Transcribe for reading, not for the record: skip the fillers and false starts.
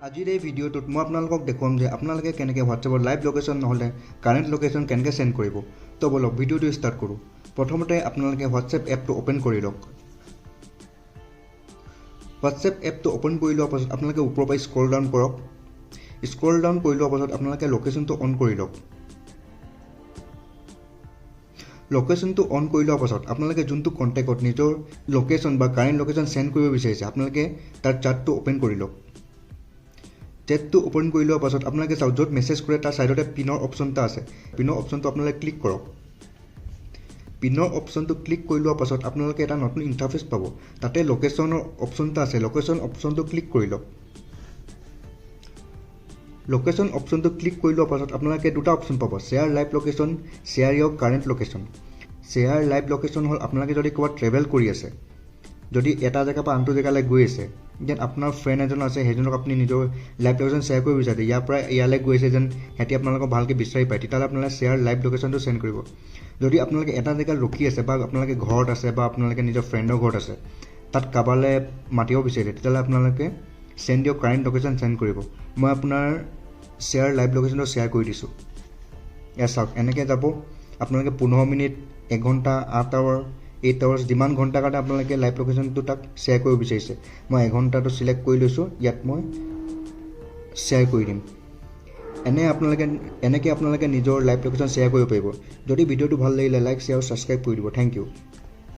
আজিৰ এই ভিডিঅ'টোত মই আপোনালোকক দেখুৱাম যে আপোনালোকে কেনেকৈ হোৱাটছএপত লাইভ লোকেশ্যন নহ'লে কাৰেণ্ট লোকেশ্যন কেনেকৈ চেণ্ড কৰিব। তো বলক ভিডিঅ'টো ষ্টাৰ্ট কৰোঁ। প্ৰথমতে আপোনালোকে হোৱাটছএপ এপটো অ'পেন কৰি লওক। হোৱাটছএপ এপটো অ'পেন কৰি লোৱাৰ পাছত আপোনালোকে ওপৰৰ পৰা স্ক্ৰল ডাউন কৰক। স্ক্ৰল ডাউন কৰি লোৱাৰ পাছত আপোনালোকে লোকেশ্যনটো অন কৰি লওক। লোকেশ্যনটো অন কৰি লোৱাৰ পাছত আপোনালোকে যোনটো কণ্টেক্টত নিজৰ লোকেশ্যন বা কাৰেণ্ট লোকেশ্যন চেণ্ড কৰিব বিচাৰিছে আপোনালোকে তাৰ চাৰ্টটো অ'পেন কৰি লওক। চেটটো অ'পেন কৰি লোৱাৰ পাছত আপোনালোকে চাওক য'ত মেছেজ কৰে তাৰ ছাইডতে পিনৰ অপশ্যন এটা আছে। পিনৰ অপশ্যনটো আপোনালোকে ক্লিক কৰক। পিনৰ অপশ্যনটো ক্লিক কৰি লোৱাৰ পাছত আপোনালোকে এটা নতুন ইণ্টাৰফেচ পাব। তাতে লোকেশ্যনৰ অপশ্যন এটা আছে। লোকেশ্যন অপশ্যনটো ক্লিক কৰি লওক। লোকেশ্যন অপশ্যনটো ক্লিক কৰি লোৱাৰ পাছত আপোনালোকে দুটা অপশ্যন পাব, share live location, share your current location. Share live location হ'ল আপোনালোকে যদি ক'ৰবাত ট্ৰেভেল কৰি আছে, যদি এটা জেগাৰ পৰা আনটো জেগালৈ গৈ আছে, যেন আপোনাৰ ফ্ৰেণ্ড এজন আছে সেইজনক আপুনি নিজৰ লাইভ লোকেশ্যন শ্বেয়াৰ কৰিব বিচাৰে, ইয়াৰ পৰা ইয়ালৈ গৈছে যেন সিহঁতি আপোনালোকক ভালকৈ বিচাৰি পায়, তেতিয়াহ'লে আপোনালোকে শ্বেয়াৰ লাইভ লোকেশ্যনটো চেণ্ড কৰিব। যদি আপোনালোকে এটা জেগাত ৰখি আছে বা আপোনালোকে ঘৰত আছে বা আপোনালোকে নিজৰ ফ্ৰেণ্ডৰ ঘৰত আছে, তাত কাৰোবালৈ মাতিব বিচাৰিছে, তেতিয়াহ'লে আপোনালোকে চেণ্ড ইয়ৰ কাৰেণ্ট লোকেশ্যন চেণ্ড কৰিব। মই আপোনাৰ শ্বেয়াৰ লাইভ লোকেশ্যনটো শ্বেয়াৰ কৰি দিছোঁ। এয়া চাওক এনেকৈ যাব। আপোনালোকে 15 মিনিট, 1 ঘণ্টা, 8 আৱাৰ, 8 আৱাৰ্ছ যিমান ঘণ্টাৰ কাৰণে আপোনালোকে লাইভ লোকেশ্যনটো তাক শ্বেয়াৰ কৰিব বিচাৰিছে। মই 1 ঘণ্টাটো চিলেক্ট কৰি লৈছোঁ, ইয়াত মই শ্বেয়াৰ কৰি দিম। এনেকৈ আপোনালোকে নিজৰ লাইভ লোকেশ্যন শ্বেয়াৰ কৰিব পাৰিব। যদি ভিডিঅ'টো ভাল লাগিলে লাইক, শ্বেয়াৰ আৰু ছাবস্ক্ৰাইব কৰি দিব। Thank U.